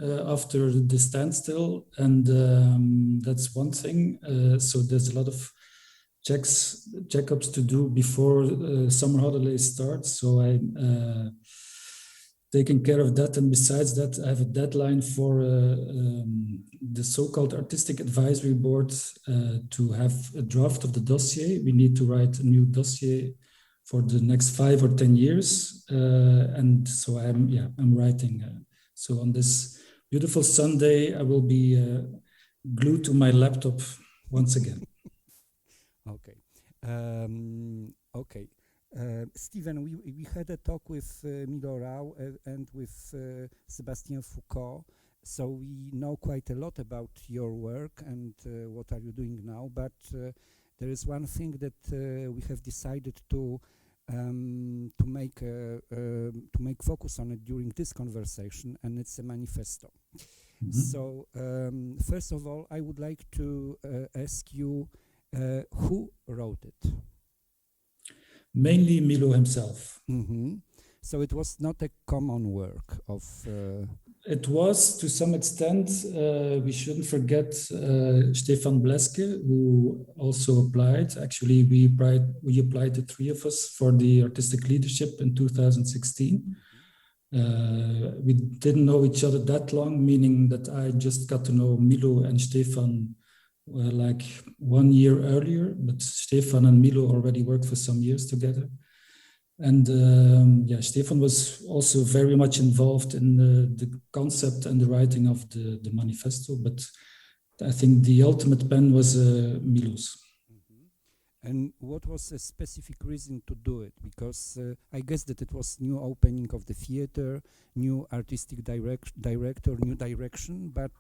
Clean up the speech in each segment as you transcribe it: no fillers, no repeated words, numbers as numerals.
after the standstill, and that's one thing. So there's a lot of checkups to do before summer holidays start. So I'm taking care of that, and besides that, I have a deadline for the so-called Artistic Advisory Board to have a draft of the dossier. We need to write a new dossier for the next 5 or 10 years, and so I'm writing. So on this beautiful Sunday, I will be glued to my laptop once again. Okay. Okay. Steven, we had a talk with Milo Rau and with Sebastian Foucault, so we know quite a lot about your work and what are you doing now, but there is one thing that we have decided to make focus on it during this conversation, and it's a manifesto. Mm-hmm. So first of all, I would like to ask you who wrote it? Mainly Milo himself. Mm-hmm. So it was not a common work of... It was, to some extent. We shouldn't forget Stefan Bleske, who also applied. Actually, we applied, the three of us, for the artistic leadership in 2016. We didn't know each other that long, meaning that I just got to know Milo and Stefan like 1 year earlier, but Stefan and Milo already worked for some years together. And Stefan was also very much involved in the concept and the writing of the manifesto, but I think the ultimate pen was Milo's. Mm-hmm. And what was a specific reason to do it? Because I guess that it was new opening of the theater, new artistic director, new direction, but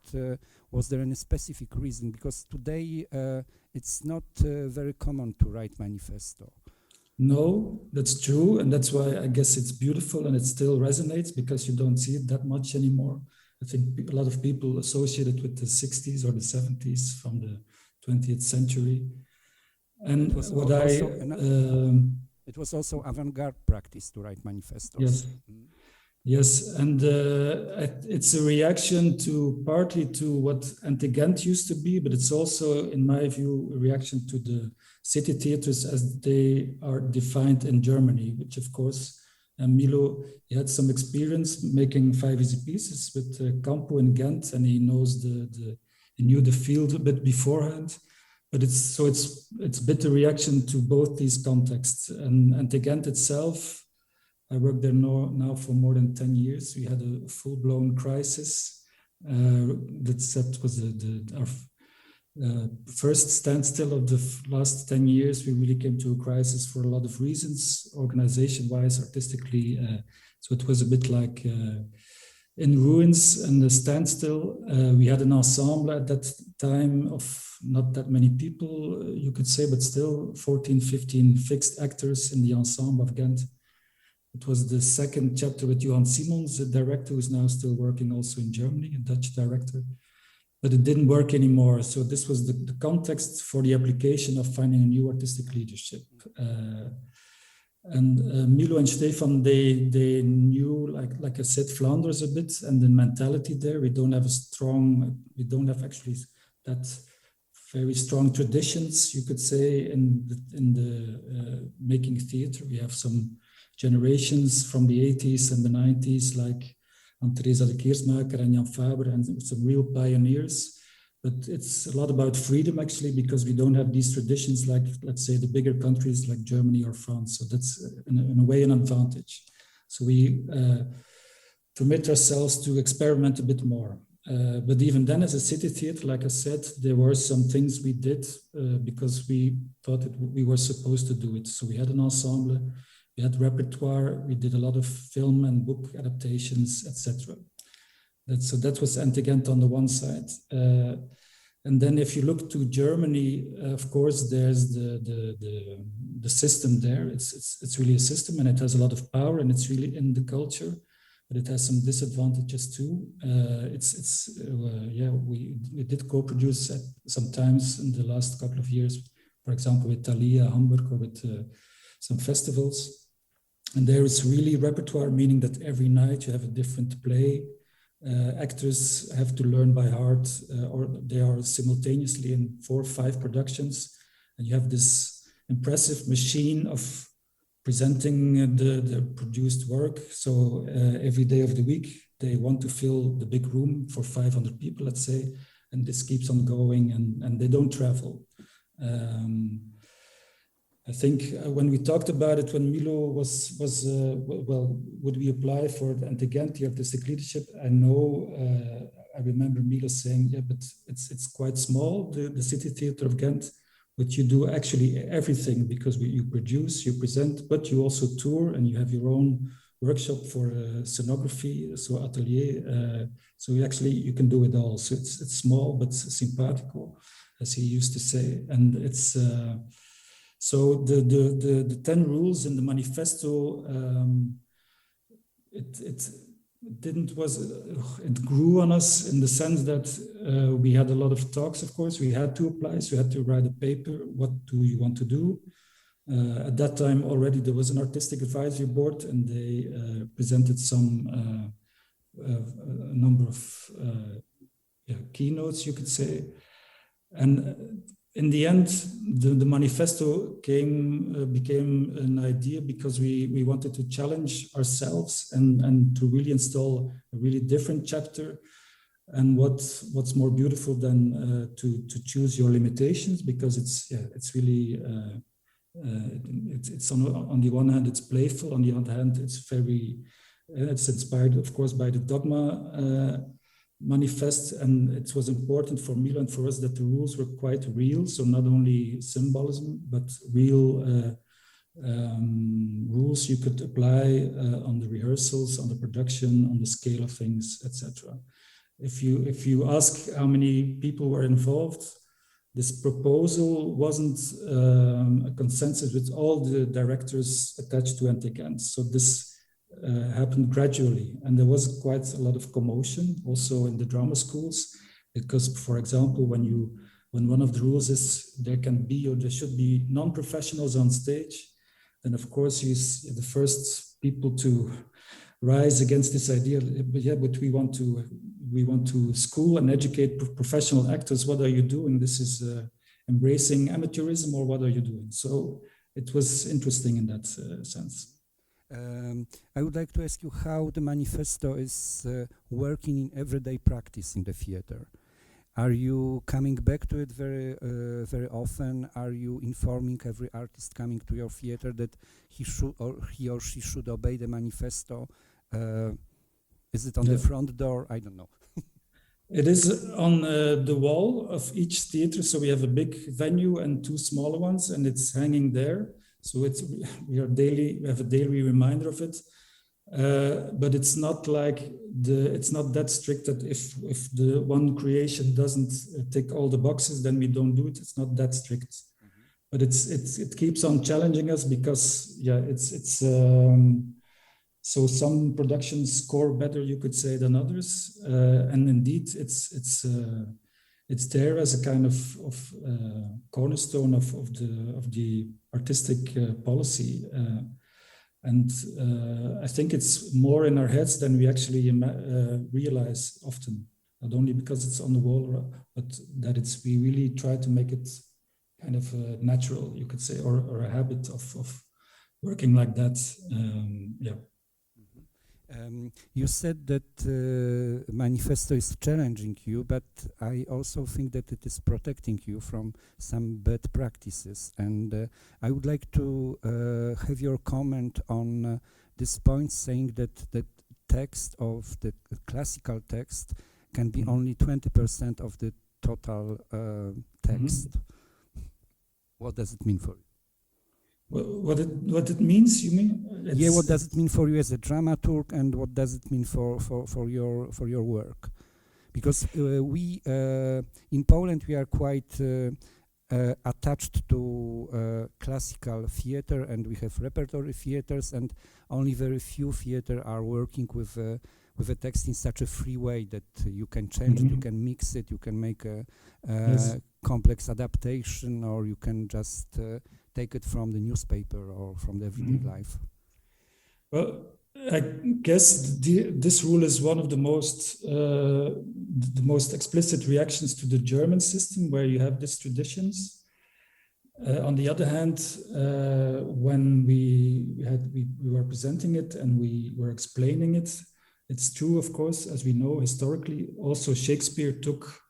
was there any specific reason? Because today it's not very common to write manifesto. No, that's true, and that's why I guess it's beautiful and it still resonates, because you don't see it that much anymore. I think a lot of people associate it with the 60s or the 70s from the 20th century. And it was also avant-garde practice to write manifestos. Yes, yes, and it's a reaction to partly to what NTGent used to be, but it's also, in my view, a reaction to the city theaters as they are defined in Germany, which of course, Milo, he had some experience making 5 easy pieces with Campo in Ghent, and he knows he knew the field a bit beforehand. But it's a bit a reaction to both these contexts. And NTGent itself, I worked there now for more than 10 years. We had a full-blown crisis. That was our first standstill of the last 10 years. We really came to a crisis for a lot of reasons, organization-wise, artistically. So it was a bit like in ruins and a standstill. We had an ensemble at that time of not that many people, you could say, but still 14, 15 fixed actors in the ensemble of Ghent. It was the second chapter with Johan Simons, a director who is now still working also in Germany, a Dutch director. But it didn't work anymore. So this was the context for the application of finding a new artistic leadership. And Milo and Stefan, they knew, like I said, Flanders a bit, and the mentality there. We don't have actually that very strong traditions, you could say, in the making theater. We have some generations from the 80s and the 90s, like Teresa de Keersmaker and Jan Faber, and some real pioneers. But it's a lot about freedom, actually, because we don't have these traditions like, let's say, the bigger countries like Germany or France. So that's, in a way, an advantage. So we permit ourselves to experiment a bit more. But even then, as a city theater, like I said, there were some things we did because we thought we were supposed to do it. So we had an ensemble, we had repertoire, we did a lot of film and book adaptations, etc. So that was NTGent on the one side. And then if you look to Germany, of course, there's the system there. It's really a system, and it has a lot of power, and it's really in the culture, but it has some disadvantages too. We did co-produce sometimes in the last couple of years, for example, with Thalia, Hamburg, or with some festivals. And there is really repertoire, meaning that every night you have a different play Actors have to learn by heart, or they are simultaneously in 4 or 5 productions, and you have this impressive machine of presenting the produced work. So every day of the week, they want to fill the big room for 500 people, let's say, and this keeps on going, and they don't travel. I think when we talked about it, when Milo was well, would we apply for the NTGent, the artistic leadership? I know, I remember Milo saying, yeah, but it's quite small, the City Theatre of Ghent, but you do actually everything, because you produce, you present, but you also tour, and you have your own workshop for scenography, so atelier. So you can do it all. So it's small, but simpatico, as he used to say. And it's, so the 10 rules in the manifesto, it grew on us in the sense that we had a lot of talks, of course. We had to apply, so we had to write a paper. What do you want to do? At that time already there was an artistic advisory board, and they presented some a number of keynotes, you could say. And in the end, the manifesto became an idea because we wanted to challenge ourselves and to really install a really different chapter. And what's more beautiful than to choose your limitations, because it's really it's on the one hand it's playful, on the other hand it's inspired, of course, by the Dogma manifest, and it was important for Milo and for us that the rules were quite real, so not only symbolism but real rules you could apply on the rehearsals, on the production, on the scale of things, etc. If you ask how many people were involved, this proposal wasn't a consensus with all the directors attached to NTGent. So this happened gradually, and there was quite a lot of commotion also in the drama schools, because, for example, when one of the rules is there can be or there should be non-professionals on stage, then of course you're the first people to rise against this idea. But we want to school and educate professional actors. What are you doing? This is embracing amateurism, or what are you doing? So it was interesting in that sense. I would like to ask you how the manifesto is working in everyday practice in the theater. Are you coming back to it very often? Are you informing every artist coming to your theater that he or she should obey the manifesto? Is it on the front door? I don't know. It is on the wall of each theater. So we have a big venue and 2 smaller ones, and it's hanging there. So we have a daily reminder of it, but it's not like it's not that strict that if the one creation doesn't tick all the boxes, then we don't do it. It's not that strict, but it keeps on challenging us, because so some productions score better, you could say, than others, and indeed it's there as a kind of cornerstone of the artistic policy, and I think it's more in our heads than we actually realize often. Not only because it's on the wall, but that we really try to make it kind of natural, you could say, or a habit of working like that. You said that manifesto is challenging you, but I also think that it is protecting you from some bad practices. And I would like to have your comment on this point, saying that the text of the classical text can be only 20% of the total text. What does it mean for you? What it means, you mean? What does it mean for you as a dramaturg, and what does it mean for your work? Because we in Poland we are quite attached to classical theater, and we have repertory theaters, and only very few theater are working with a text in such a free way that you can change it, you can mix it, you can make a complex adaptation, or you can just take it from the newspaper or from the everyday life. Well, I guess this rule is one of the most explicit reactions to the German system, where you have these traditions. On the other hand, when we were presenting it and we were explaining it, it's true, of course, as we know historically. Also, Shakespeare took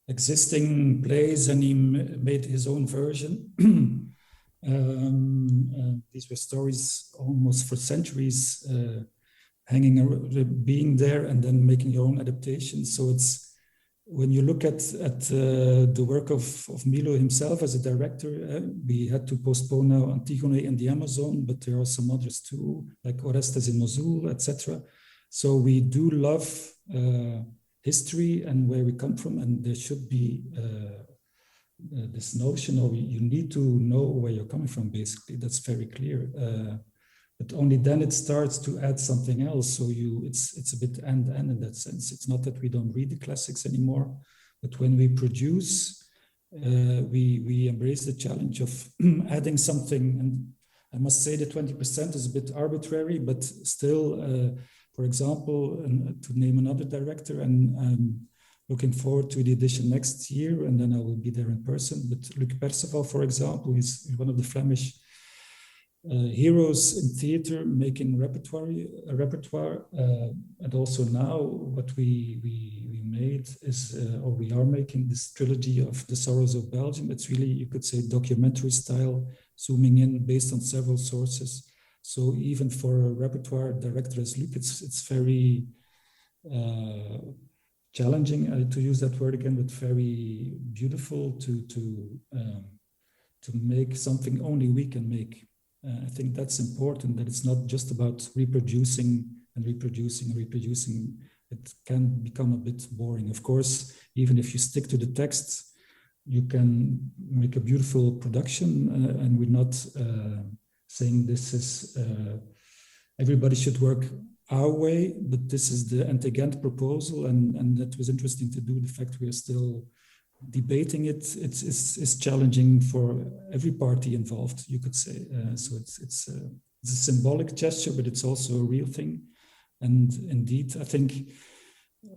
existing plays and he made his own version. These were stories almost for centuries, being there and then making your own adaptations. So it's, when you look at the work of Milo himself as a director, we had to postpone now Antigone and the Amazon, but there are some others too, like Orestes in Mosul, etc. So we do love history and where we come from, and there should be this notion of you need to know where you're coming from, basically. That's very clear. But only then it starts to add something else. So it's a bit and in that sense. It's not that we don't read the classics anymore, but when we produce, we embrace the challenge of adding something. And I must say the 20% is a bit arbitrary, but still, for example, to name another director, and I'm looking forward to the edition next year, and then I will be there in person. But Luc Perceval, for example, is one of the Flemish heroes in theater, making repertoire, and also now what we made is, or we are making this trilogy of The Sorrows of Belgium. It's really, you could say, documentary style, zooming in based on several sources. So even for a repertoire director as Luc, it's very challenging, to use that word again, but very beautiful to make something only we can make. I think that's important, that it's not just about reproducing. It can become a bit boring. Of course, even if you stick to the text, you can make a beautiful production, and we're not saying this is, everybody should work our way, but this is the NTGent proposal, and that was interesting to do. The fact we are still debating it, it's challenging for every party involved, you could say. So it's a symbolic gesture, but it's also a real thing. And indeed, I think,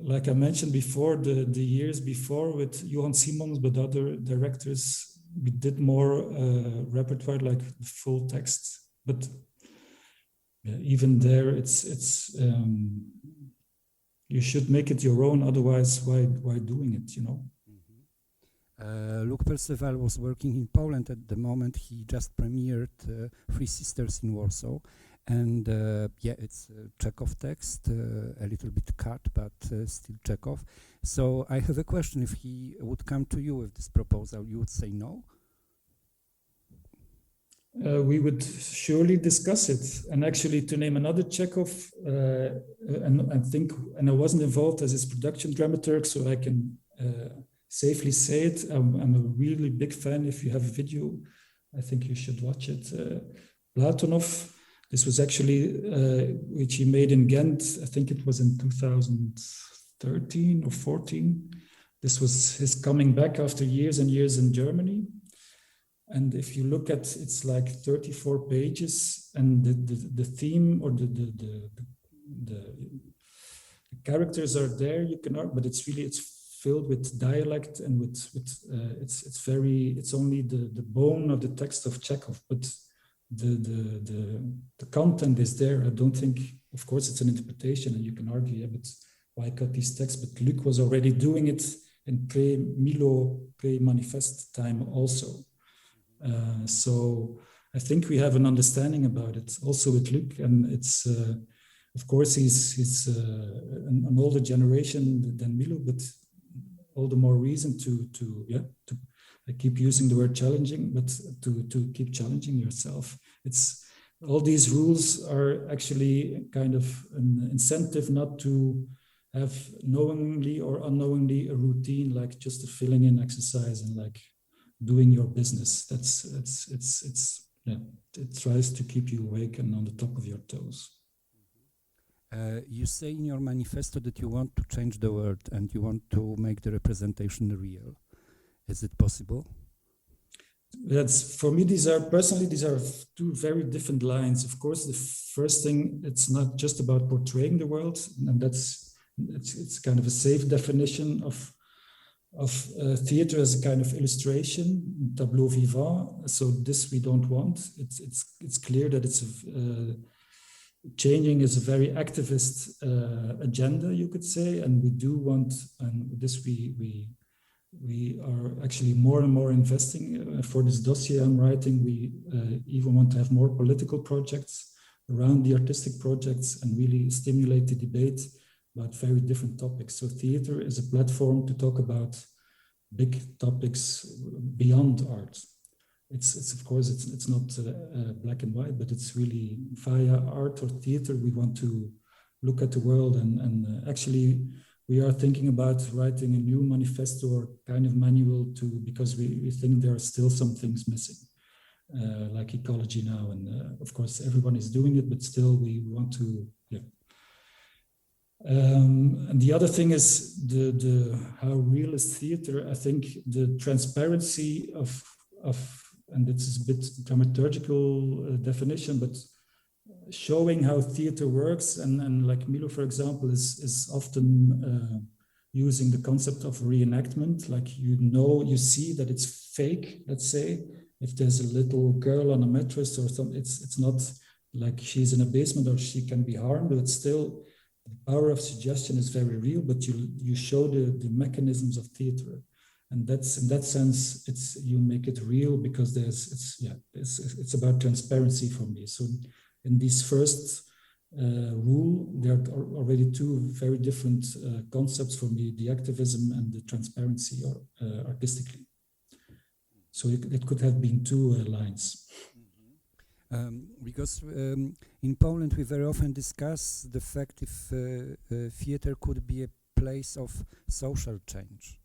like I mentioned before, the years before with Johan Simons, but other directors, we did more repertoire, like the full text. But even there, it's you should make it your own. Otherwise, why doing it? You know. Luc Perceval was working in Poland at the moment. He just premiered Three Sisters in Warsaw, and yeah, it's a Chekhov text, a little bit cut, but still Chekhov. So I have a question: if he would come to you with this proposal, you would say no? We would surely discuss it. And actually, to name another Chekhov, and I think, and I wasn't involved as his production dramaturg, so I can safely say it. I'm a really big fan. If you have a video, I think you should watch it. Platonov. This was actually, which he made in Ghent. I think it was in 2013 or 14. This was his coming back after years and years in Germany. And if you look at, it's like 34 pages, and the theme or the characters are there. You can, but it's really, it's filled with dialect and it's only the bone of the text of Chekhov, but the content is there. I don't think, of course, it's an interpretation, and you can argue, yeah, but why cut these texts? But Luc was already doing it in pre-Milo, pre-Manifest time also. So I think we have an understanding about it also with Luc, and it's of course he's an older generation than Milo, but all the more reason to I keep using the word challenging, but to keep challenging yourself. It's all these rules are actually kind of an incentive not to have knowingly or unknowingly a routine, like just a filling in exercise and like doing your business. It tries to keep you awake and on the top of your toes. You say in your manifesto that you want to change the world and you want to make the representation real. Is it possible? That's for me. These are two very different lines. Of course, the first thing, it's not just about portraying the world, and it's kind of a safe definition of theater as a kind of illustration, tableau vivant. So this we don't want. It's clear that it's changing is a very activist agenda, you could say, and we do want, and this we are actually more and more investing. For this dossier I'm writing, we even want to have more political projects around the artistic projects and really stimulate the debate about very different topics. So theater is a platform to talk about big topics beyond art. It's of course, it's not black and white, but it's really via art or theater we want to look at the world, and actually we are thinking about writing a new manifesto or kind of manual because we think there are still some things missing, like ecology now. And of course, everyone is doing it, but still we want to, yeah. And the other thing is the how real is theater. I think the transparency of and it's a bit dramaturgical definition, but showing how theater works, and like Milo, for example, is often using the concept of reenactment. Like, you see that it's fake. Let's say if there's a little girl on a mattress or something, it's not like she's in a basement or she can be harmed, but it's still the power of suggestion is very real. But you show the mechanisms of theater, and that's in that sense you make it real because it's about transparency for me. So in this first rule, there are already two very different concepts for me: the activism and the transparency, artistically. So it could have been two lines. Because in Poland we very often discuss the fact if theater could be a place of social change.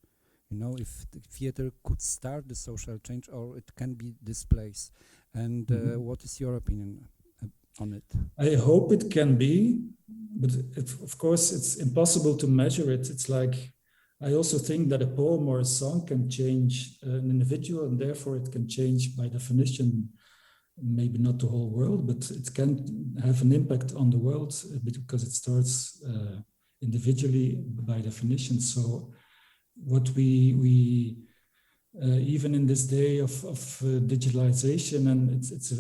You know, if the theater could start the social change, or it can be this place. And what is your opinion on it? I hope it can be, but of course it's impossible to measure it. It's like, I also think that a poem or a song can change an individual, and therefore it can change by definition, maybe not the whole world, but it can have an impact on the world because it starts individually by definition. So what we even in this day of digitalization, and it's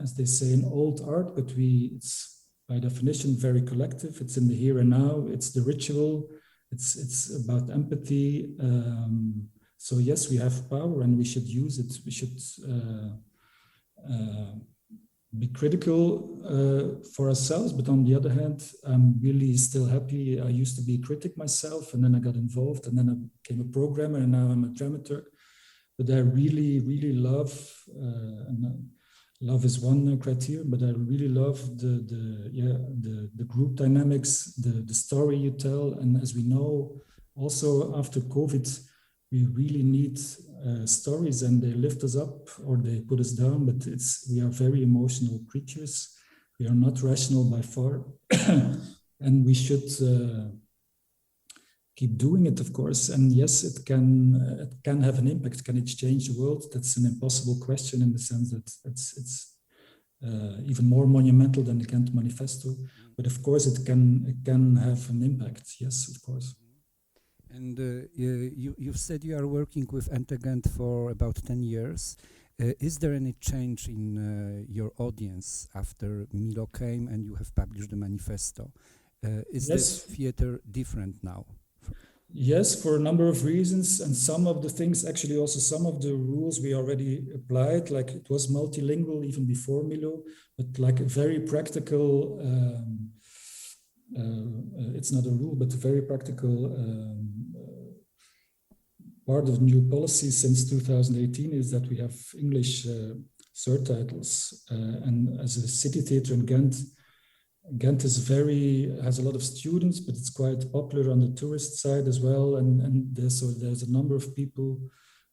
as they say, an old art, but it's by definition very collective. It's in the here and now. It's the ritual. It's about empathy. So yes, we have power, and we should use it. We should be critical for ourselves, but on the other hand, I'm really still happy. I used to be a critic myself, and then I got involved, and then I became a programmer, and now I'm a dramaturg. But I really, really love, and love is one criterion, but I really love the group dynamics, the story you tell. And as we know, also after COVID, we really need stories, and they lift us up or they put us down, but we are very emotional creatures. We are not rational by far. And we should keep doing it, of course. And yes, it can have an impact. Can it change the world? That's an impossible question, in the sense that it's even more monumental than the Ghent Manifesto. But of course, it can have an impact. Yes, of course. And you've said you are working with NTGent for about 10 years. Is there any change in your audience after Milo came and you have published the manifesto? Is this theater different now? Yes, for a number of reasons. And some of the things, actually also some of the rules we already applied, like it was multilingual even before Milo, but like a very practical, it's not a rule, but a very practical part of the new policy since 2018 is that we have English surtitles. And as a city theatre in Ghent, Ghent has a lot of students, but it's quite popular on the tourist side as well. And there's a number of people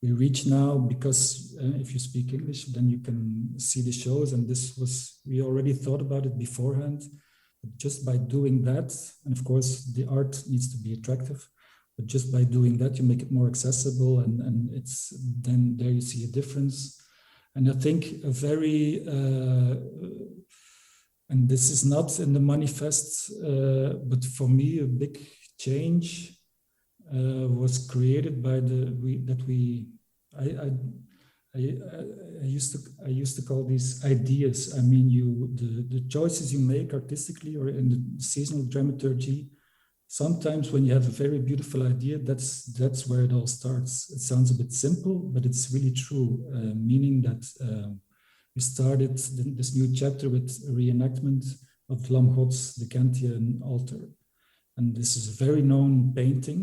we reach now, because if you speak English, then you can see the shows. And we already thought about it beforehand. But just by doing that, and of course the art needs to be attractive, but just by doing that, you make it more accessible, and it's then there you see a difference. And I think a very, and this is not in the manifest, but for me, a big change was created by I used to call these ideas. I mean, the choices you make artistically or in the seasonal dramaturgy. Sometimes when you have a very beautiful idea, that's where it all starts. It sounds a bit simple, but it's really true. Meaning that we started this new chapter with a reenactment of Lam God's the Kantian altar, and this is a very known painting.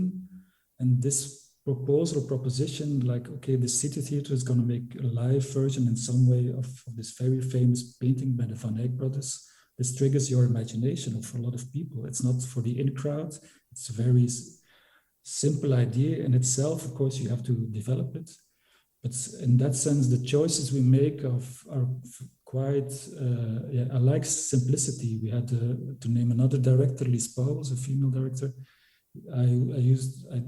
And this proposition, like, okay, the City Theatre is going to make a live version in some way of this very famous painting by the Van Eyck brothers. This triggers your imagination for a lot of people. It's not for the in crowd. It's a very simple idea in itself. Of course, you have to develop it. But in that sense, the choices we make are quite, I like simplicity. We had to name another director, Lies Pauwels, a female director. I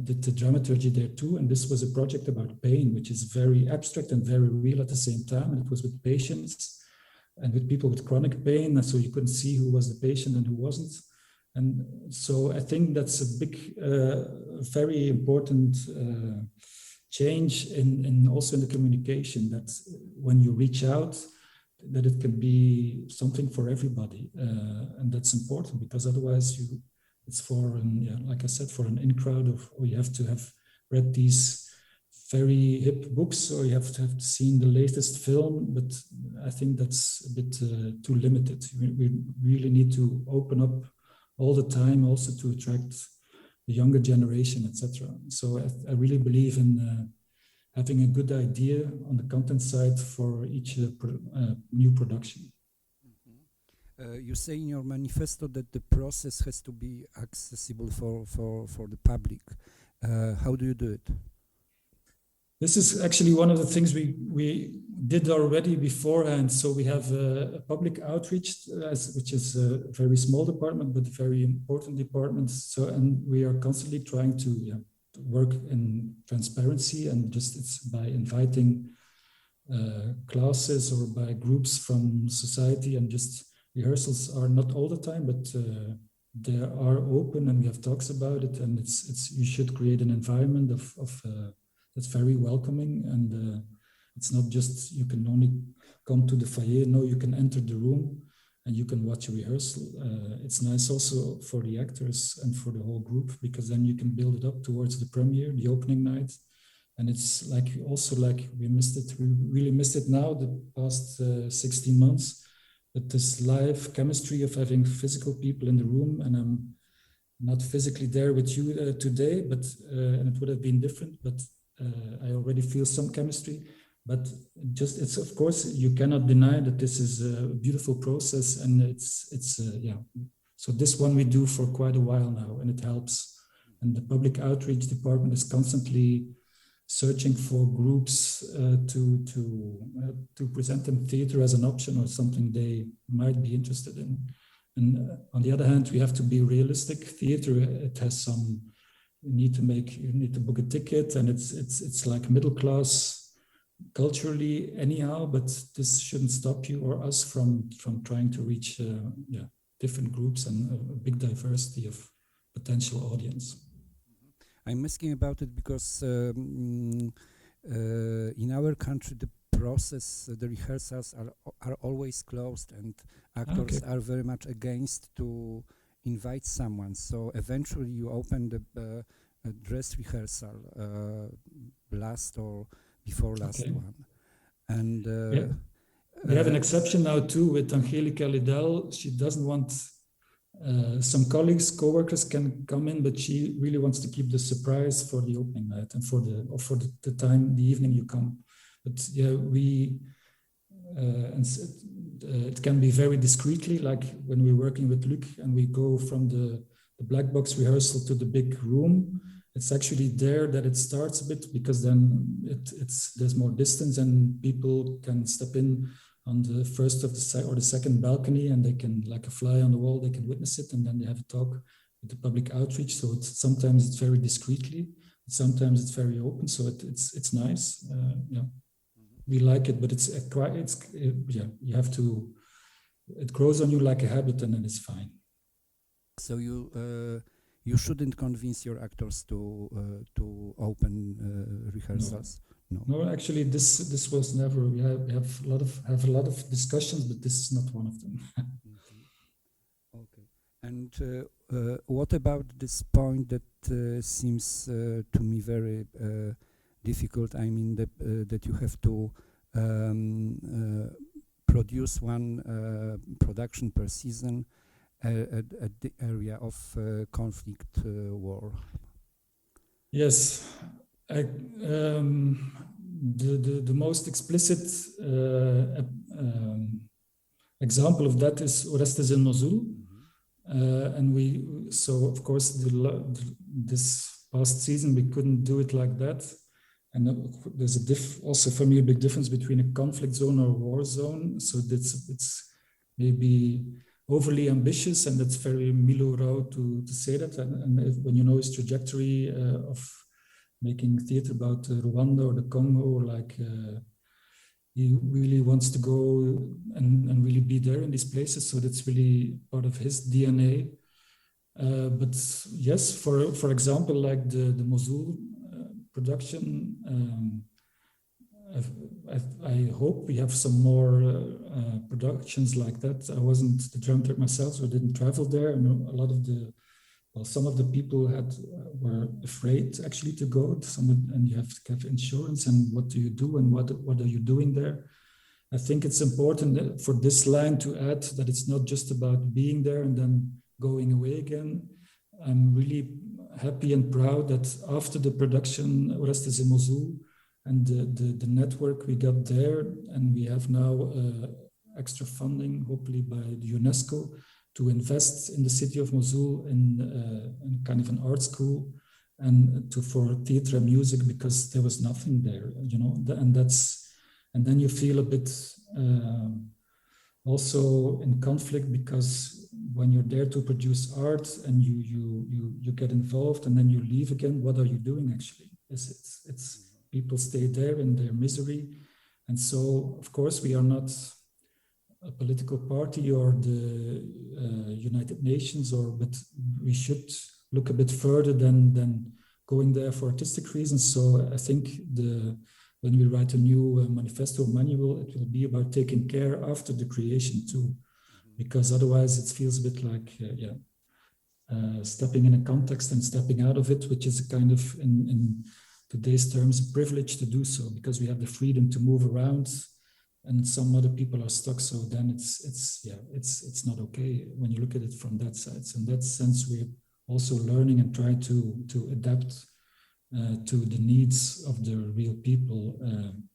did the dramaturgy there too, and this was a project about pain, which is very abstract and very real at the same time. And it was with patients and with people with chronic pain, and so you couldn't see who was the patient and who wasn't. And so I think that's a big, very important change in also in the communication, that when you reach out, that it can be something for everybody, and that's important, because otherwise it's for, like I said, for an in crowd, or you have to have read these very hip books, or you have to have seen the latest film. But I think that's a bit too limited. We really need to open up all the time, also to attract the younger generation, etc. So I really believe in having a good idea on the content side for each new production. You say in your manifesto that the process has to be accessible for the public. How do you do it? This is actually one of the things we did already beforehand. So we have a public outreach, which is a very small department, but a very important department. So, and we are constantly trying to work in transparency, and just it's by inviting classes or by groups from society, and just rehearsals are not all the time, but they are open, and we have talks about it. And it's you should create an environment of that's very welcoming, and it's not just you can only come to the foyer. No, you can enter the room and you can watch a rehearsal. It's nice also for the actors and for the whole group, because then you can build it up towards the premiere, the opening night. And it's like also like we missed it. We really missed it now the past 16 months. But this live chemistry of having physical people in the room, and I'm not physically there with you today, but and it would have been different, but I already feel some chemistry. But just it's, of course, you cannot deny that this is a beautiful process, and it's So this one we do for quite a while now, and it helps. And the public outreach department is constantly searching for groups to present them theater as an option or something they might be interested in. And on the other hand, we have to be realistic. Theater, it has some, you need to book a ticket, and it's like middle class culturally anyhow, but this shouldn't stop you or us from trying to reach different groups and a big diversity of potential audience. I'm asking about it because in our country the process, the rehearsals are always closed, and actors are very much against to invite someone. So eventually you open the dress rehearsal, last or before last one. And we have an exception now too with Angelica Liddell. She doesn't want some colleagues, co-workers can come in, but she really wants to keep the surprise for the opening night and for the time, the evening you come. But yeah, it can be very discreetly, like when we're working with Luc and we go from the black box rehearsal to the big room. It's actually there that it starts a bit, because then there's more distance and people can step in on the first or the second balcony, and they can, like a fly on the wall, they can witness it, and then they have a talk with the public outreach. So sometimes it's very discreetly, sometimes it's very open. So it's nice. Yeah, we like it, but yeah, you have to. It grows on you like a habit, and then it's fine. So you shouldn't convince your actors to open rehearsals. No, actually, this was never. We have a lot of discussions, but this is not one of them. Okay. And what about this point that seems to me very difficult? I mean that you have to produce one production per season at the area of conflict war. Yes, the most explicit example of that is Orestes in Mosul, and so of course this past season we couldn't do it like that, and there's also for me a big difference between a conflict zone or a war zone. So it's maybe overly ambitious, and that's very Milo Rao to say that. And when you know his trajectory of making theater about Rwanda or the Congo, like he really wants to go and really be there in these places. So that's really part of his DNA. But yes, for example, like the Mosul production, I hope we have some more productions like that. I wasn't the dramaturg myself, so I didn't travel there. And some of the people were afraid actually to go. And you have to have insurance. And what do you do? And what are you doing there? I think it's important for this line to add that it's not just about being there and then going away again. I'm really happy and proud that after the production, Orestes in Mosul, and the network we got there, and we have now extra funding, hopefully by the UNESCO, to invest in the city of Mosul in kind of an art school and for theater and music, because there was nothing there, and then you feel a bit also in conflict, because when you're there to produce art and you get involved and then you leave again, what are you doing actually? It's people stay there in their misery. And so, of course, we are not a political party or the United Nations, but we should look a bit further than going there for artistic reasons. So I think when we write a new manifesto manual, it will be about taking care after the creation too, because otherwise it feels a bit like, stepping in a context and stepping out of it, which is a kind of, in today's terms, a privilege to do so, because we have the freedom to move around and some other people are stuck. So then it's not okay when you look at it from that side. So in that sense, we're also learning and trying to adapt to the needs of the real people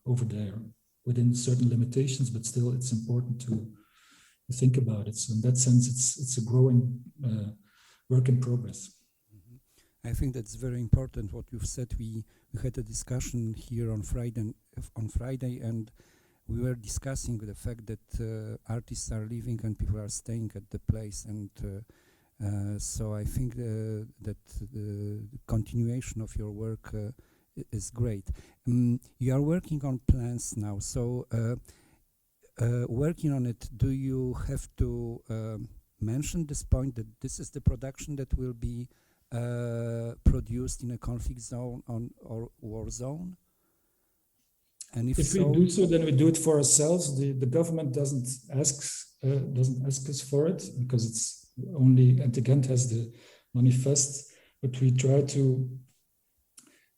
over there within certain limitations, but still it's important to think about it. So in that sense, it's a growing work in progress. I think that's very important what you've said. We had a discussion here on Friday, and we were discussing the fact that artists are leaving and people are staying at the place, and so I think that the continuation of your work is great. You are working on plans now, so working on it, do you have to mention this point that this is the production that will be produced in a conflict zone or war zone? And if so, we do so, then we do it for ourselves. The government doesn't ask us for it, because it's only NTGent has the manifest, but we try to.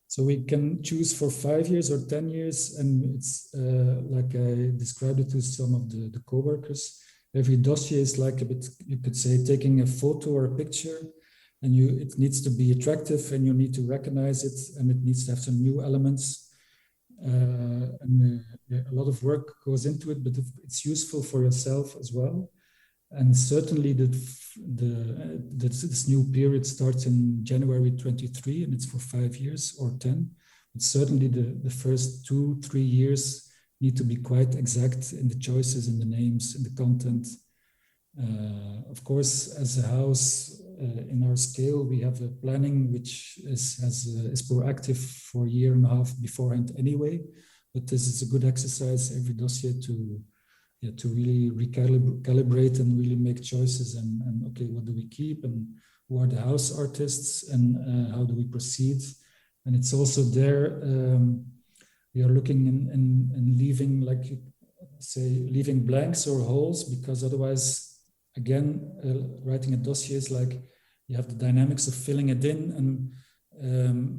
So we can choose for 5 years or 10 years, and it's like I described it to some of the co-workers. Every dossier is like a bit, you could say, taking a photo or a picture, and it needs to be attractive, and you need to recognize it, and it needs to have some new elements. A lot of work goes into it, but it's useful for yourself as well. And certainly this new period starts in January 23, and it's for 5 years or 10. But certainly the first 2-3 years need to be quite exact in the choices, in the names, in the content. Of course, as a house in our scale, we have a planning which is proactive for a year and a half beforehand anyway. But this is a good exercise every dossier to really recalibrate and really make choices and okay, what do we keep and who are the house artists and how do we proceed? And it's also there we are looking and leaving, like you say, leaving blanks or holes, because otherwise, again, writing a dossier is like you have the dynamics of filling it in and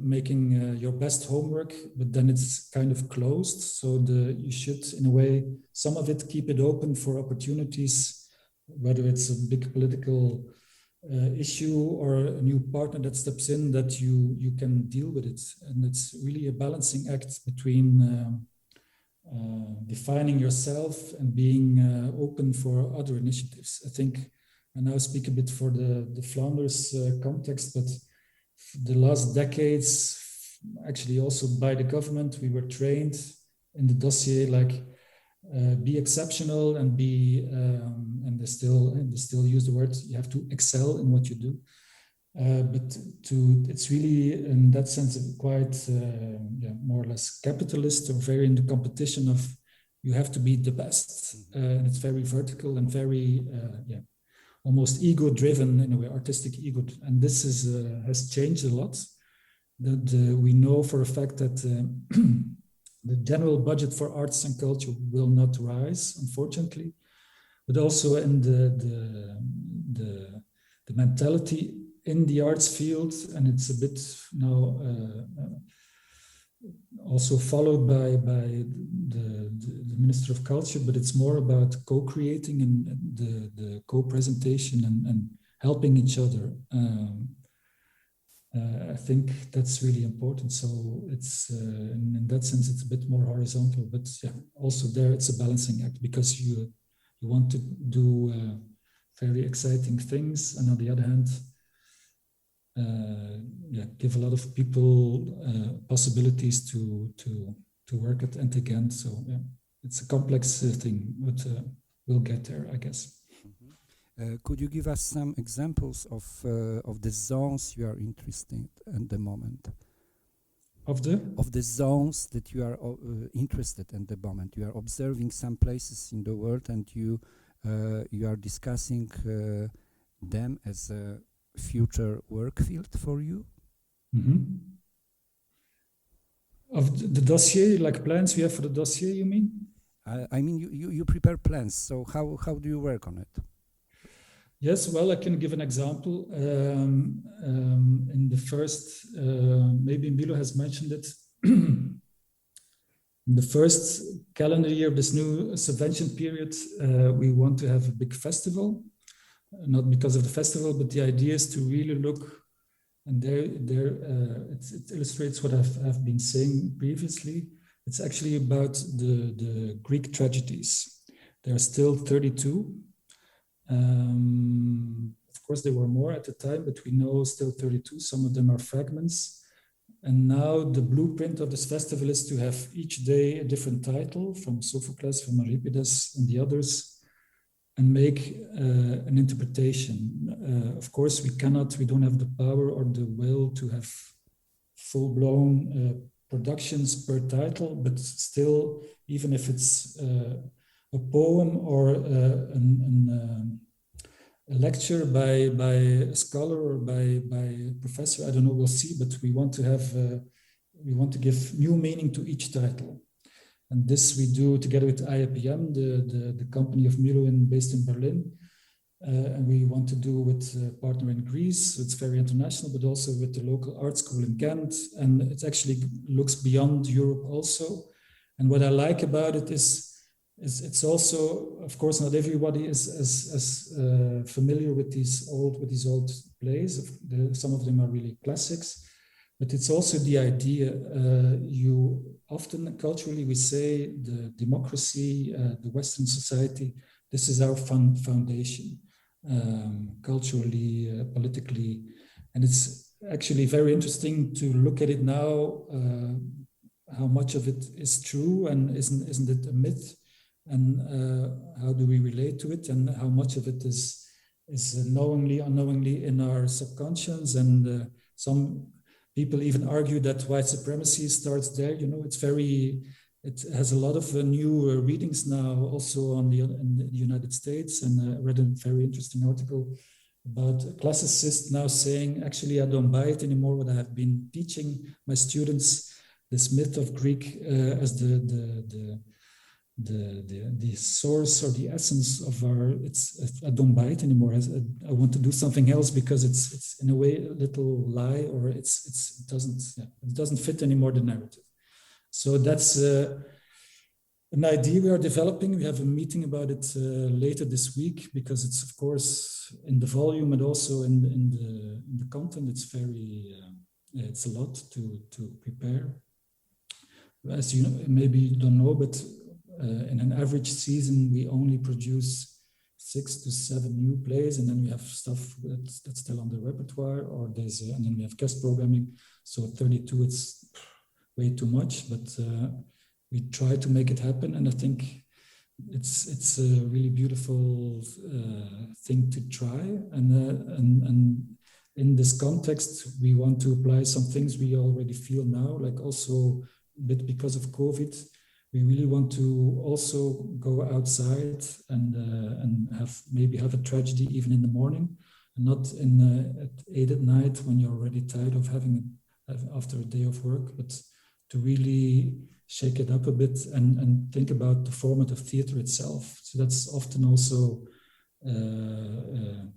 making your best homework, but then it's kind of closed. So you should, in a way, some of it keep it open for opportunities, whether it's a big political issue or a new partner that steps in, that you can deal with it. And it's really a balancing act between defining yourself and being open for other initiatives. I think I now speak a bit for the Flanders context, but the last decades, actually also by the government, we were trained in the dossier, like be exceptional and be, and they still use the word, you have to excel in what you do. But it's really, in that sense, quite more or less capitalist, or very in the competition of you have to be the best. And it's very vertical and very, almost ego-driven in a way, artistic ego. And this has changed a lot. We know for a fact that the general budget for arts and culture will not rise, unfortunately, but also in the mentality in the arts field, and it's a bit now also followed by the Minister of Culture, but it's more about co-creating and the co-presentation and helping each other. I think that's really important. So it's in that sense, it's a bit more horizontal, but yeah, also there it's a balancing act, because you want to do very exciting things, and on the other hand, give a lot of people possibilities to work at NTGent. So yeah, it's a complex thing, but we'll get there, I guess. Could you give us some examples of the zones you are interested in at the moment? Of the zones that you are interested in the moment. You are observing some places in the world, and you are discussing them as a future work field for you? Mm-hmm. Of the dossier, like plans we have for the dossier, you mean? I mean, you prepare plans, so how do you work on it? Yes, well, I can give an example. In the first, maybe Milo has mentioned it, in the first calendar year of this new subvention period, we want to have a big festival. Not because of the festival, but the idea is to really look, and it illustrates what I've been saying previously. It's actually about the Greek tragedies. There are still 32. Of course, there were more at the time, but we know still 32. Some of them are fragments. And now the blueprint of this festival is to have each day a different title, from Sophocles, from Euripides, and the others, and make an interpretation. Of course, we don't have the power or the will to have full-blown productions per title, but still, even if it's a poem or a lecture by a scholar or by a professor, I don't know, we'll see, but we want to give new meaning to each title. And this we do together with IAPM, the company of Milo based in Berlin. And we want to do with a partner in Greece. So it's very international, but also with the local art school in Ghent. And it actually looks beyond Europe also. And what I like about it is it's also, of course, not everybody is as familiar with these old plays. Some of them are really classics. But it's also the idea, you often culturally we say the democracy, the Western society, this is our foundation, culturally, politically. And it's actually very interesting to look at it now, how much of it is true and isn't it a myth? and how do we relate to it, and how much of it is knowingly, unknowingly in our subconscious. And some people even argue that white supremacy starts there. You know, it has a lot of new readings now, also in the United States. And I read a very interesting article about a classicist now saying, actually, I don't buy it anymore. What I have been teaching my students, this myth of Greek as the source or the essence of our. I don't buy it anymore. I want to do something else because it's in a way a little lie, or it doesn't fit anymore the narrative. So that's an idea we are developing. We have a meeting about it later this week, because it's of course in the volume and also in the content. It's it's a lot to prepare. As you know, maybe you don't know, but in an average season we only produce 6 to 7 new plays, and then we have stuff that's still on the repertoire, or and then we have guest programming. So 32, it's way too much, but we try to make it happen, and I think it's a really beautiful thing to try. And in this context, we want to apply some things we already feel now, like also a bit because of COVID. We really want to also go outside and have a tragedy even in the morning, and not at 8 at night when you're already tired of after a day of work, but to really shake it up a bit and think about the format of theater itself. So that's often also a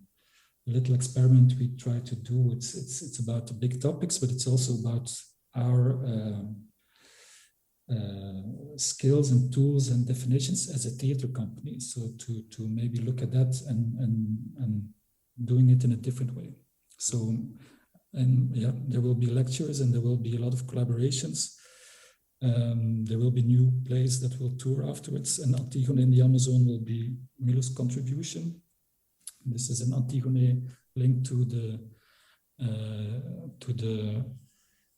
little experiment we try to do. It's about the big topics, but it's also about our skills and tools and definitions as a theater company. So to maybe look at that and doing it in a different way. So, and yeah, there will be lectures and there will be a lot of collaborations. There will be new plays that will tour afterwards, and Antigone in the Amazon will be Milo's contribution. This is an Antigone linked to the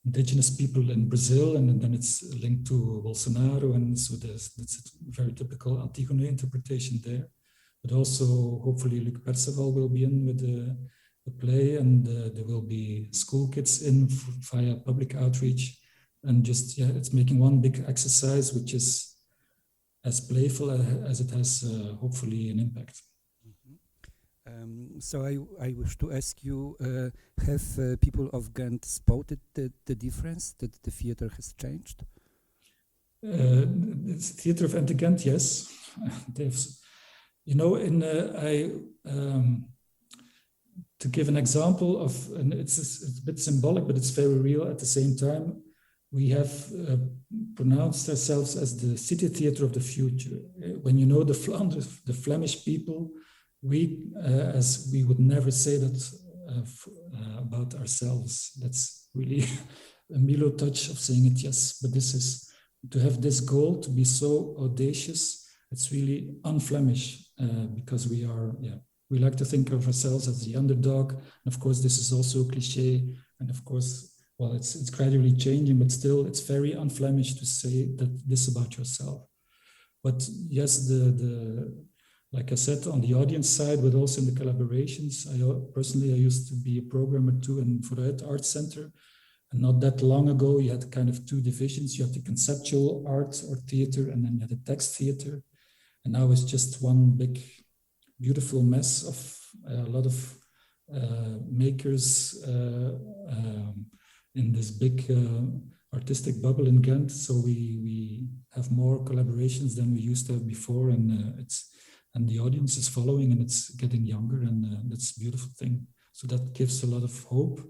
indigenous people in Brazil, and then it's linked to Bolsonaro, and so that's a very typical Antigone interpretation there. But also, hopefully, Luc Perceval will be in with the play, and there will be school kids in via public outreach. And just, yeah, it's making one big exercise, which is as playful as it has hopefully an impact. So I wish to ask you, have people of Ghent spotted the difference that the theater has changed? The Theater of NtGent, yes. You know, to give an example of, and it's a bit symbolic, but it's very real at the same time. We have pronounced ourselves as the city theater of the future. When you know the Flemish people, as we would never say that about ourselves. That's really a Milo touch of saying it, yes. But this is to have this goal, to be so audacious. It's really un-Flemish because we like to think of ourselves as the underdog. And of course, this is also cliche. And of course, well, it's gradually changing, but still it's very un-Flemish to say this about yourself. But yes, like I said, on the audience side, but also in the collaborations, I used to be a programmer too in Vooruit Art Center. And not that long ago, you had kind of 2 divisions. You had the conceptual art or theater, and then you had the text theater. And now it's just one big, beautiful mess of a lot of makers in this big artistic bubble in Ghent. So we have more collaborations than we used to have before, and the audience is following, and it's getting younger, and that's a beautiful thing. So that gives a lot of hope.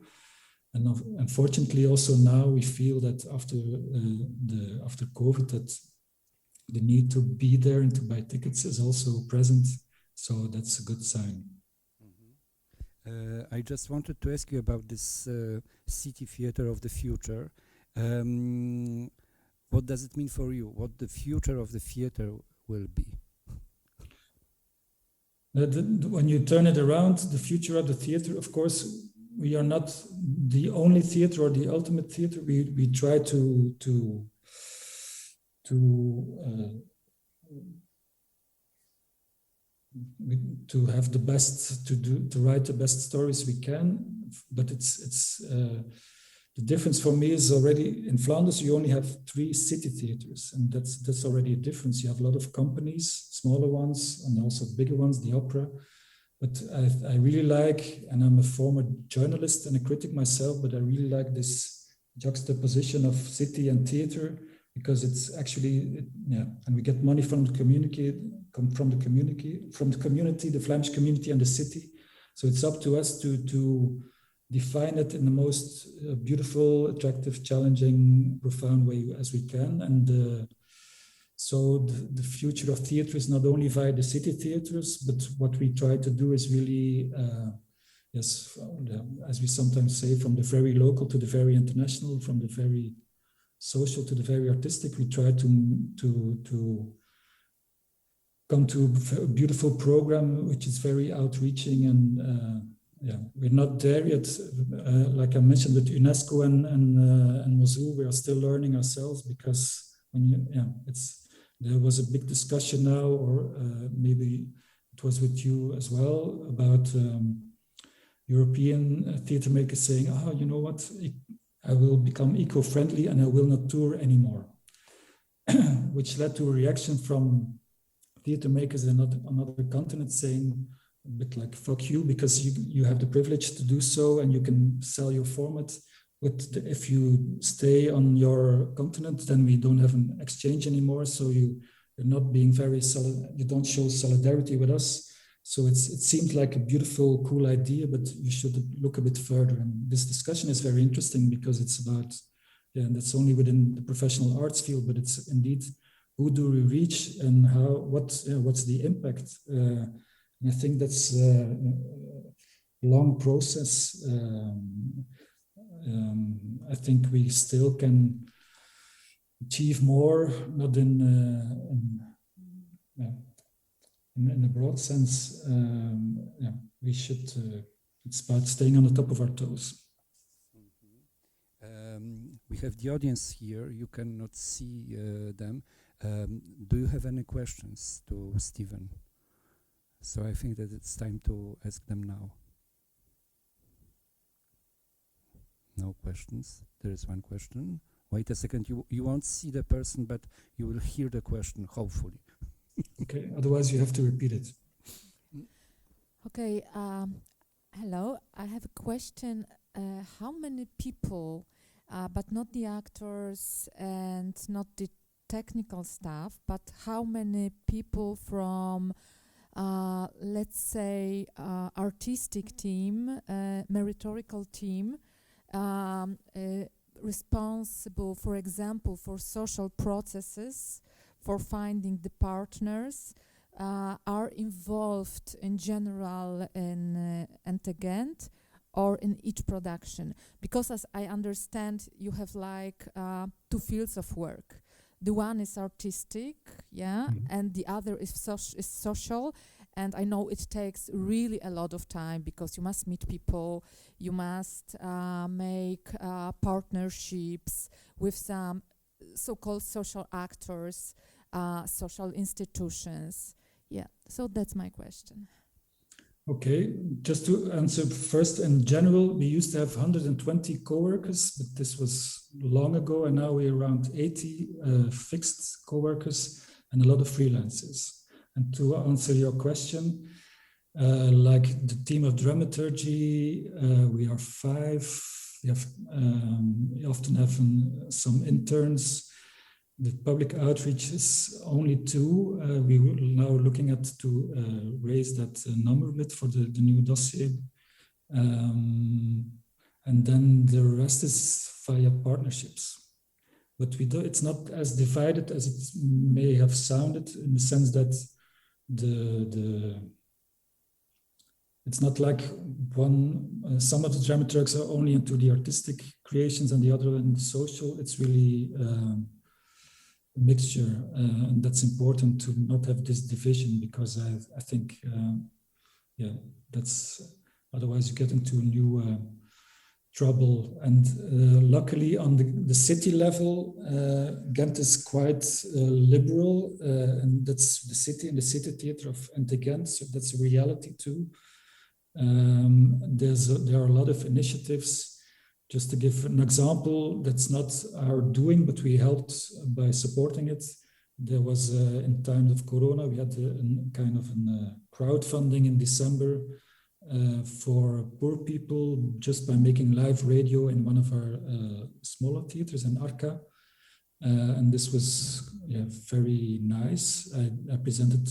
And unfortunately, also now we feel that after COVID, that the need to be there and to buy tickets is also present. So that's a good sign. I just wanted to ask you about this city theater of the future. What does it mean for you? What the future of the theater will be? When you turn it around, the future of the theater, of course, we are not the only theater or the ultimate theater. We try to to have the best, to write the best stories we can. But it's the difference for me is already in Flanders, you only have 3 city theaters, and that's already a difference. You have a lot of companies, smaller ones, and also bigger ones, the opera. But I really like, and I'm a former journalist and a critic myself, but I really like this juxtaposition of city and theater, because it's actually, and we get money from the community, the Flemish community and the city. So it's up to us to define it in the most beautiful, attractive, challenging, profound way as we can. And so the future of theater is not only via the city theaters, but what we try to do is really, as we sometimes say, from the very local to the very international, from the very social to the very artistic. We try to come to a beautiful program which is very outreaching, and we're not there yet. Like I mentioned with UNESCO and Mosul, we are still learning ourselves, because there was a big discussion now, or maybe it was with you as well, about European theatre makers saying, you know what, I will become eco-friendly and I will not tour anymore, which led to a reaction from theatre makers in another continent saying a bit like, fuck you, because you have the privilege to do so and you can sell your format. But if you stay on your continent, then we don't have an exchange anymore. So you're not being you don't show solidarity with us. So it seemed like a beautiful, cool idea, but you should look a bit further. And this discussion is very interesting, because it's about, and that's only within the professional arts field, but it's indeed, who do we reach and what's the impact? And I think that's a long process. I think we still can achieve more, not in a broad sense. We should, it's about staying on the top of our toes. We have the audience here, you cannot see them. Do you have any questions to Stephen? So I think that it's time to ask them now. No questions. There is one question. Wait a second, you won't see the person, but you will hear the question, hopefully. Okay, otherwise you have to repeat it. Okay, hello, I have a question. How many people, but not the actors and not the technical staff, but how many people from, let's say, artistic team, meritorical team, responsible, for example, for social processes, for finding the partners, are involved in general in NTGent or in each production? Because as I understand, you have like 2 fields of work. The one is artistic, and the other is social. And I know it takes really a lot of time, because you must meet people, you must make partnerships with some so-called social actors, social institutions. Yeah, so that's my question. Okay, just to answer first, in general, we used to have 120 co-workers, but this was long ago, and now we're around 80 fixed co-workers and a lot of freelancers. And to answer your question, like the team of dramaturgy, we are 5. We often have some interns. The public outreach is only 2. We are now looking at to raise that number a bit for the new dossier. And then the rest is via partnerships. But it's not as divided as it may have sounded, in the sense that it's not like some of the dramaturgs are only into the artistic creations and the other in the social. It's really a mixture, and that's important to not have this division, because I think that's otherwise you get into new trouble. And luckily on the city level, Ghent is quite liberal, and that's the city and the city theater of NtGent, so that's a reality too. There are a lot of initiatives. Just to give an example, that's not our doing, but we helped by supporting it. There was, in times of Corona, we had a kind of a crowdfunding in December for poor people, just by making live radio in one of our smaller theaters in Arca. And this was very nice. I presented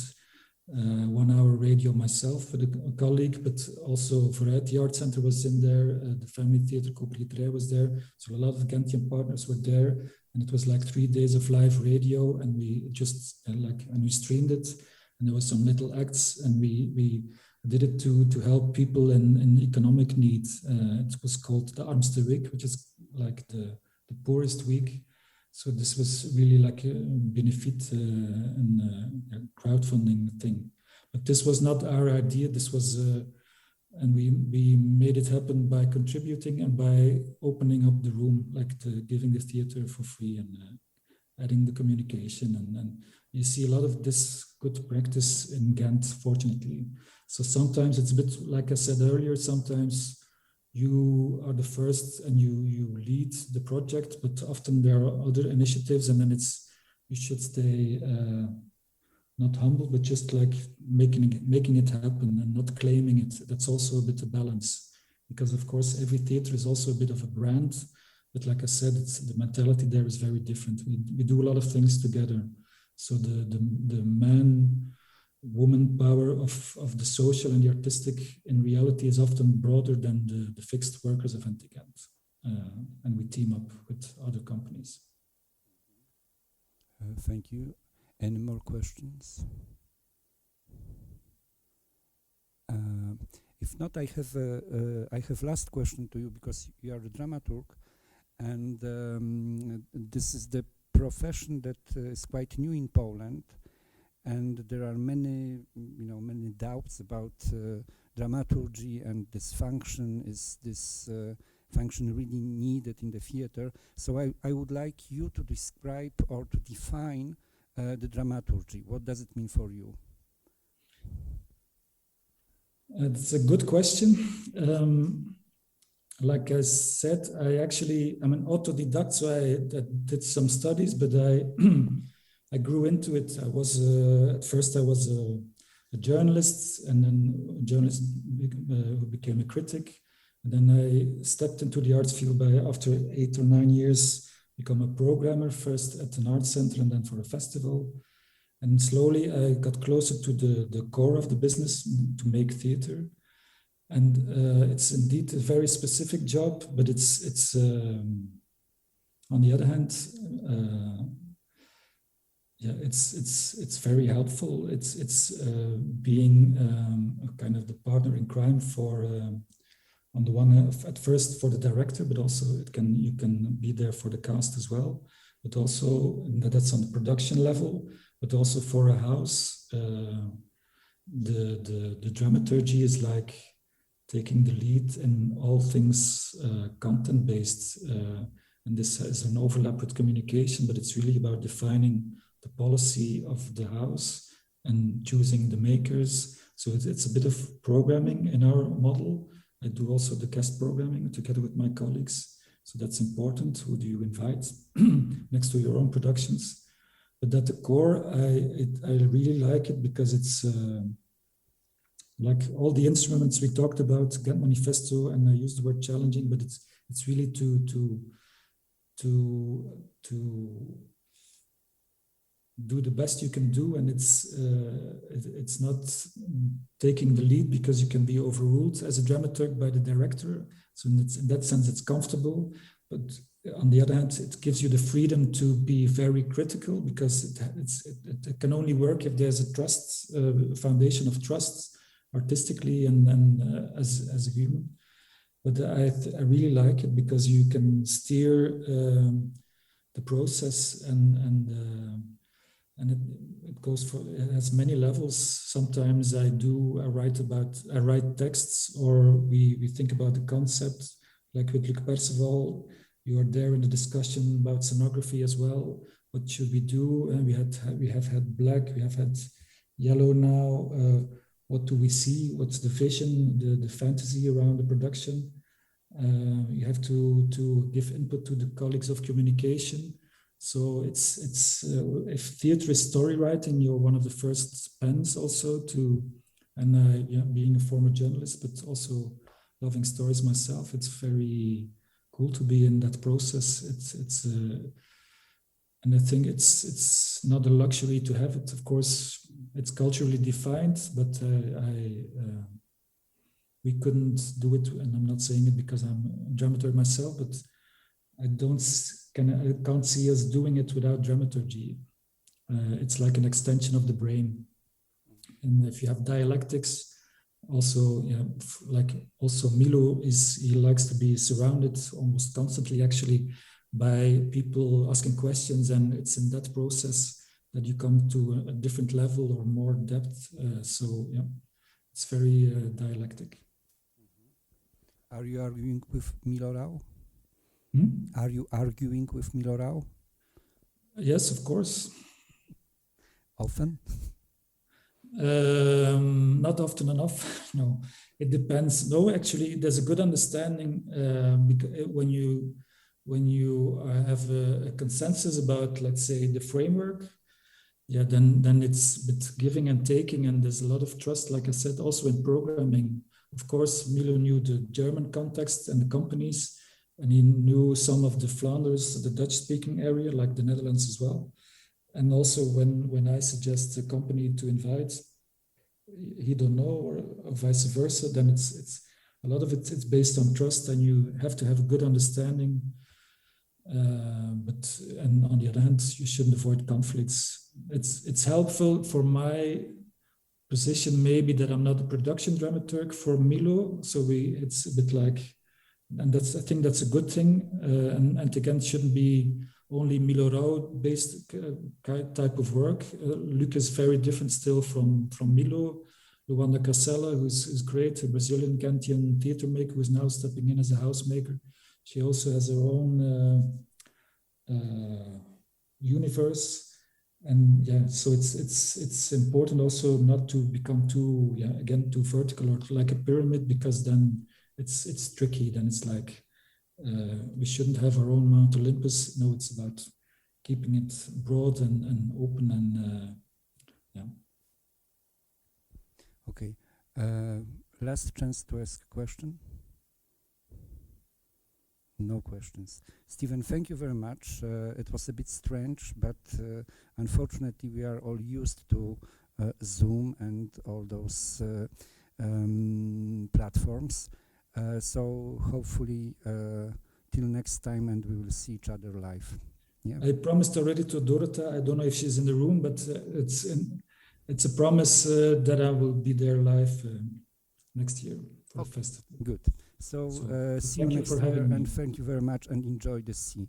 1 hour radio myself with a colleague, but also Variety Art Center was in there, the Family Theatre Cooperative was there, so a lot of Gentian partners were there, and it was like 3 days of live radio, and we just and we streamed it, and there was some little acts, and we did it to help people in economic need. It was called the Armste Week, which is like the poorest week. So this was really like a benefit and crowdfunding thing. But this was not our idea. This was, and we made it happen by contributing and by opening up the room, like giving the theater for free and adding the communication. And you see a lot of this good practice in Ghent, fortunately. So sometimes it's a bit, like I said earlier, sometimes you are the first and you lead the project, but often there are other initiatives, and then you should stay not humble, but just like making it happen and not claiming it. That's also a bit of balance, because of course every theater is also a bit of a brand, but like I said, the mentality there is very different. We do a lot of things together. So the man-woman power of the social and the artistic in reality is often broader than the fixed workers of NtGent. And we team up with other companies. Thank you. Any more questions? If not, I have last question to you, because you are a dramaturg, and this is the profession that is quite new in Poland, and there are many doubts about dramaturgy and this function. Is this function really needed in the theater? So I would like you to describe or to define the dramaturgy. What does it mean for you? It's a good question. Like I said, I'm an autodidact, so I did some studies, but I grew into it. I was at first I was a journalist, and then a journalist who became a critic, and then I stepped into the arts field after 8 or 9 years, become a programmer, first at an art center and then for a festival. And slowly I got closer to the core of the business, to make theater. And it's indeed a very specific job, but it's on the other hand, it's very helpful. It's being kind of the partner in crime for, on the one hand, at first for the director, but also you can be there for the cast as well. But also that's on the production level, but also for a house, the dramaturgy is like taking the lead in all things content-based. And this has an overlap with communication, but it's really about defining the policy of the house and choosing the makers. So it's a bit of programming in our model. I do also the guest programming together with my colleagues. So that's important. Who do you invite next to your own productions? But at the core, I really like it because it's like all the instruments we talked about, Ghent Manifesto, and I use the word challenging, but it's really to do the best you can do, and it's not taking the lead because you can be overruled as a dramaturg by the director. So in that sense, it's comfortable. But on the other hand, it gives you the freedom to be very critical, because it can only work if there's a foundation of trust, artistically and as a human. But I really like it because you can steer the process and it has many levels. Sometimes I write texts, or we think about the concept, like with Luc Percival, you are there in the discussion about scenography as well. What should we do? And we have had black, we have had yellow now. What do we see? What's the vision, the fantasy around the production? You have to give input to the colleagues of communication. So it's if theater is story writing, you're one of the first pens also to, and being a former journalist, but also loving stories myself, it's very cool to be in that process. And I think it's not a luxury to have it. Of course, it's culturally defined, but we couldn't do it. And I'm not saying it because I'm a dramaturg myself, but I can't see us doing it without dramaturgy. It's like an extension of the brain. And if you have dialectics, also, like also Milo he likes to be surrounded almost constantly actually by people asking questions, and it's in that process that you come to a different level or more depth. So it's very dialectic. Are you arguing with Milorau? Hmm? Are you arguing with Milorau? Yes, of course. Often? Not often enough. No, it depends. No, actually, there's a good understanding when you have a consensus about, let's say, the framework. Yeah, then it's a bit giving and taking, and there's a lot of trust. Like I said, also in programming. Of course, Milo knew the German context and the companies, and he knew some of the Flanders, the Dutch-speaking area, like the Netherlands as well. And also when I suggest a company to invite, he don't know, or vice versa, then it's a lot of it's based on trust, and you have to have a good understanding. And on the other hand, you shouldn't avoid conflicts. It's helpful for my position, maybe, that I'm not a production dramaturg for Milo, so it's a bit like, and I think that's a good thing. And NtGent shouldn't be only Milorau based type of work. Luc is very different still from Milo. Luanda Casella, who's great, a Brazilian Kantian theater maker who's now stepping in as a housemaker. She also has her own universe. And so it's important also not to become too vertical or like a pyramid, because then it's tricky. Then it's like we shouldn't have our own Mount Olympus. No, it's about keeping it broad and open and Okay. Last chance to ask a question. No questions. Stephen, thank you very much. It was a bit strange, but unfortunately we are all used to Zoom and all those platforms. So hopefully till next time, and we will see each other live. Yeah. I promised already to Dorota. I don't know if she's in the room, but it's a promise that I will be there live next year for the festival. Good. So see you next year, and thank you very much, and enjoy the sea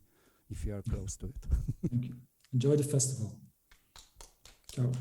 if you are close to it. Thank you. Enjoy the festival. Ciao.